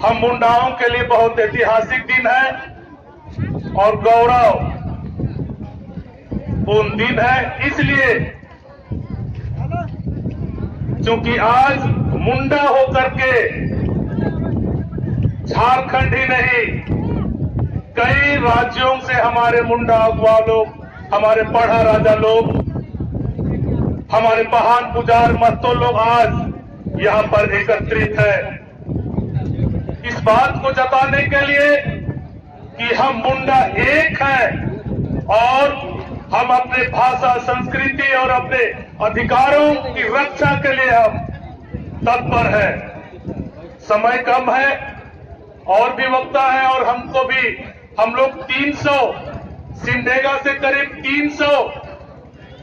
हम मुंडाओं के लिए बहुत ऐतिहासिक दिन है और गौरवपूर्ण दिन है, इसलिए क्योंकि आज मुंडा होकर के झारखंड ही नहीं कई राज्यों से हमारे मुंडा अगवा लोग, हमारे पढ़ा राजा लोग, हमारे पहान पुजार महतो लोग आज यहां पर एकत्रित है इस बात को जताने के लिए कि हम मुंडा एक हैं और हम अपने भाषा, संस्कृति और अपने अधिकारों की रक्षा के लिए हम तत्पर हैं। समय कम है और भी वक्ता है और हमको भी हम लोग 300 सिमडेगा से करीब 300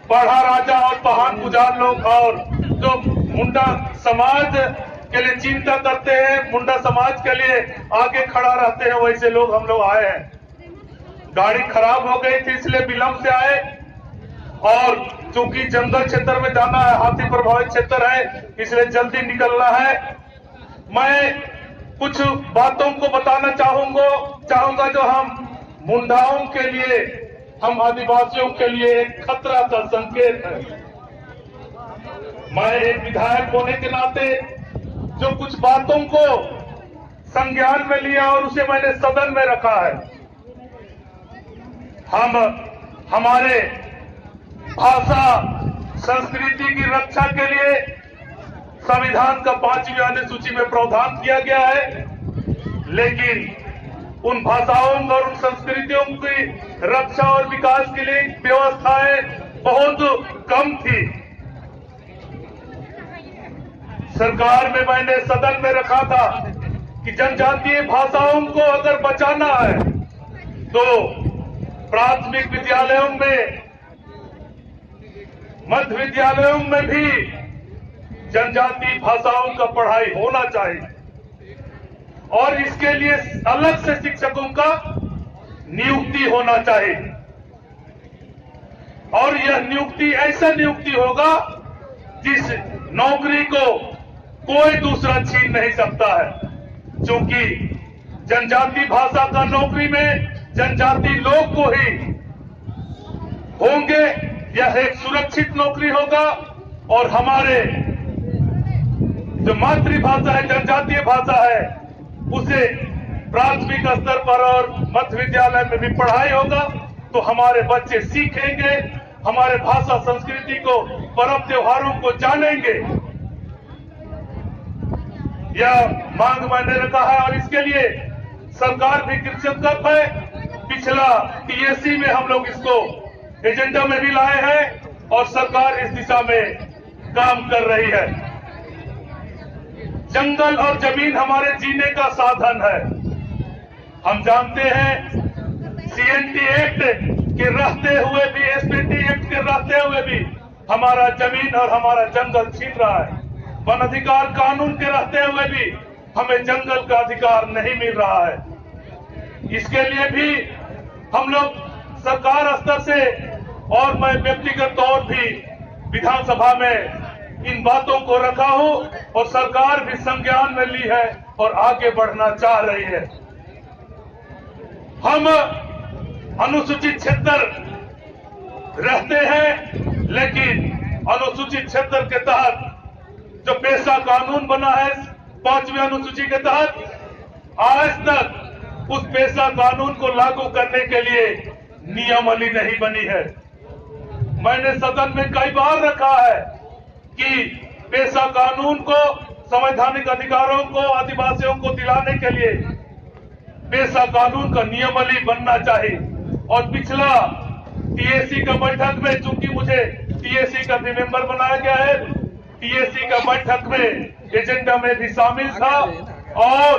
पढ़ा राजा और पहान पुजार लोग और जो मुंडा समाज के लिए चिंता करते हैं, मुंडा समाज के लिए आगे खड़ा रहते हैं, वैसे लोग हम लोग आए हैं। गाड़ी खराब हो गई थी इसलिए विलंब से आए और चूंकि जंगल क्षेत्र में जाना है, हाथी प्रभावित क्षेत्र है, इसलिए जल्दी निकलना है। मैं कुछ बातों को बताना चाहूंगा जो हम मुंडाओं के लिए, हम आदिवासियों के लिए एक खतरा का संकेत है। मैं एक विधायक होने के नाते जो कुछ बातों को संज्ञान में लिया और उसे मैंने सदन में रखा है। हम हमारे भाषा संस्कृति की रक्षा के लिए संविधान का 5वीं अनुसूची में प्रावधान किया गया है, लेकिन उन भाषाओं और उन संस्कृतियों की रक्षा और विकास के लिए व्यवस्थाएं बहुत कम थी। सरकार में मैंने सदन में रखा था कि जनजातीय भाषाओं को अगर बचाना है तो प्राथमिक विद्यालयों में, मध्य विद्यालयों में भी जनजातीय भाषाओं का पढ़ाई होना चाहिए और इसके लिए अलग से शिक्षकों का नियुक्ति होना चाहिए और यह नियुक्ति ऐसा नियुक्ति होगा जिस नौकरी को कोई दूसरा छीन नहीं सकता है, क्योंकि जनजातीय भाषा का नौकरी में जनजातीय लोग को ही होंगे। यह एक सुरक्षित नौकरी होगा और हमारे जो मातृभाषा है, जनजातीय भाषा है, उसे प्राथमिक स्तर पर और मध्य विद्यालय में भी पढ़ाई होगा तो हमारे बच्चे सीखेंगे, हमारे भाषा संस्कृति को, पर्व त्योहारों को जानेंगे। यह मांग मैंने रखा है और इसके लिए सरकार भी कृतज्ञ है। पिछला टीएससी में हम लोग इसको एजेंडा में भी लाए हैं और सरकार इस दिशा में काम कर रही है। जंगल और जमीन हमारे जीने का साधन है। हम जानते हैं सीएनटी एक्ट के रहते हुए भी, एसपीटी एक्ट के रहते हुए भी हमारा जमीन और हमारा जंगल छीन रहा है। वन अधिकार कानून के रहते हुए भी हमें जंगल का अधिकार नहीं मिल रहा है। इसके लिए भी हम लोग सरकार स्तर से और मैं व्यक्तिगत तौर भी विधानसभा में इन बातों को रखा हूं और सरकार भी संज्ञान में ली है और आगे बढ़ना चाह रही है। हम अनुसूचित क्षेत्र रहते हैं, लेकिन अनुसूचित क्षेत्र के तहत जो पेशा कानून बना है 5वीं अनुसूची के तहत, आज तक उस पेशा कानून को लागू करने के लिए नियमावली नहीं बनी है। मैंने सदन में कई बार रखा है कि पेशा कानून को, संवैधानिक अधिकारों को आदिवासियों को दिलाने के लिए पेशा कानून का नियमावली बनना चाहिए। और पिछला टीएससी का बैठक में, चूंकि मुझे टीएससी का भी मेंबर बनाया गया है, टीएससी का बैठक में एजेंडा में भी शामिल था और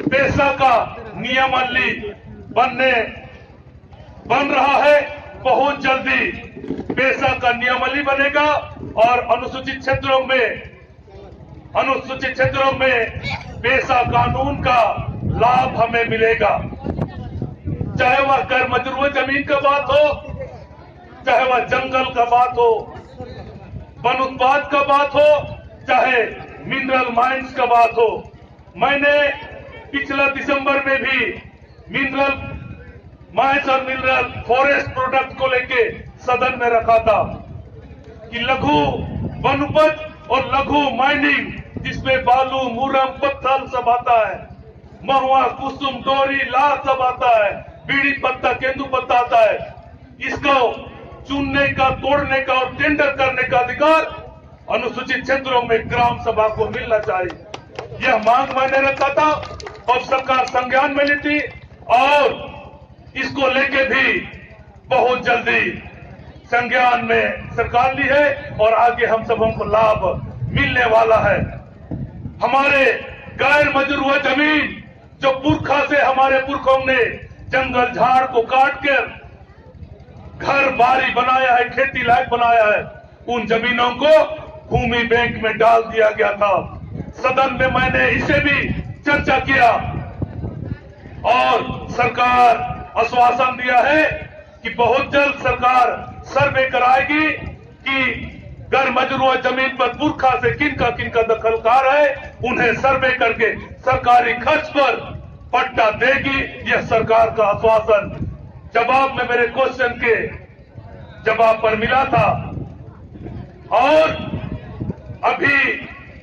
पेशा का नियमावली बन रहा है। बहुत जल्दी पेशा का नियमावली बनेगा और अनुसूचित क्षेत्रों में पेशा कानून का लाभ हमें मिलेगा। चाहे वह कर मजरूह जमीन का बात हो, चाहे वह जंगल का बात हो, वन उत्पाद का बात हो, चाहे मिनरल माइंस का बात हो, मैंने पिछला दिसंबर में भी मिनरल माइंस और मिनरल फॉरेस्ट प्रोडक्ट को लेके सदन में रखा था कि लघु वनोपज और लघु माइनिंग, जिसमें बालू, मुरम, पत्थर सब आता है, महुआ, कुसुम, डोरी, लाल सब आता है, बीड़ी पत्ता, केंदू पत्ता आता है, इसको चुनने का, तोड़ने का और टेंडर करने का अधिकार अनुसूचित क्षेत्रों में ग्राम सभा को मिलना चाहिए। यह मांग मैंने रखा था और सरकार संज्ञान में ली थी और इसको लेके भी बहुत जल्दी संज्ञान में सरकार ली है और आगे हम सबों को लाभ मिलने वाला है। हमारे गैर मजरूआ जमीन जो पुरखा से हमारे पुरखों ने जंगल झाड़ को काट कर घर बारी बनाया है, खेती लायक बनाया है, उन जमीनों को भूमि बैंक में डाल दिया गया था। सदन में मैंने इसे भी चर्चा किया और सरकार आश्वासन दिया है कि बहुत जल्द सरकार सर्वे कराएगी कि गैर मजरूआ जमीन पर पुरखा से किनका दखलकार है, उन्हें सर्वे करके सरकारी खर्च पर पट्टा देगी। यह सरकार का आश्वासन जवाब में मेरे क्वेश्चन के जवाब पर मिला था। और अभी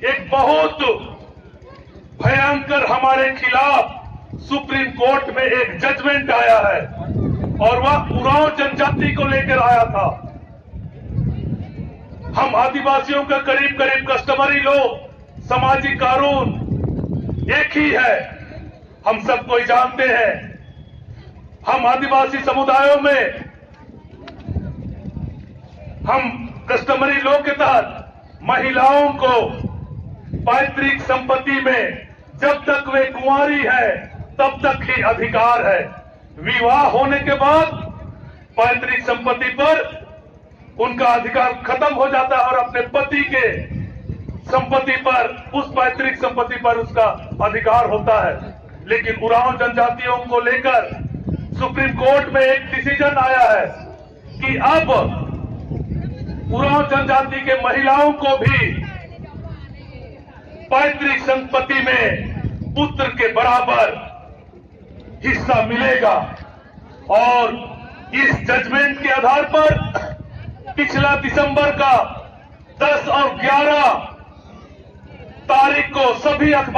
एक बहुत भयंकर हमारे खिलाफ सुप्रीम कोर्ट में एक जजमेंट आया है और वह उरांव जनजाति को लेकर आया था। हम आदिवासियों का करीब करीब कस्टमरी लोग, सामाजिक कानून एक ही है, हम सब कोई जानते हैं। हम आदिवासी समुदायों में हम कस्टमरी लॉ के तहत महिलाओं को पैतृक संपत्ति में जब तक वे कुंवारी है तब तक ही अधिकार है। विवाह होने के बाद पैतृक संपत्ति पर उनका अधिकार खत्म हो जाता है और अपने पति के संपत्ति पर, उस पैतृक संपत्ति पर उसका अधिकार होता है। लेकिन उरांव जनजातियों को लेकर सुप्रीम कोर्ट में एक डिसीजन आया है कि अब उरांव जनजाति के महिलाओं को भी पैतृक संपत्ति में पुत्र के बराबर हिस्सा मिलेगा। और इस जजमेंट के आधार पर पिछला दिसंबर का 10 और 11 तारीख को सभी अखबार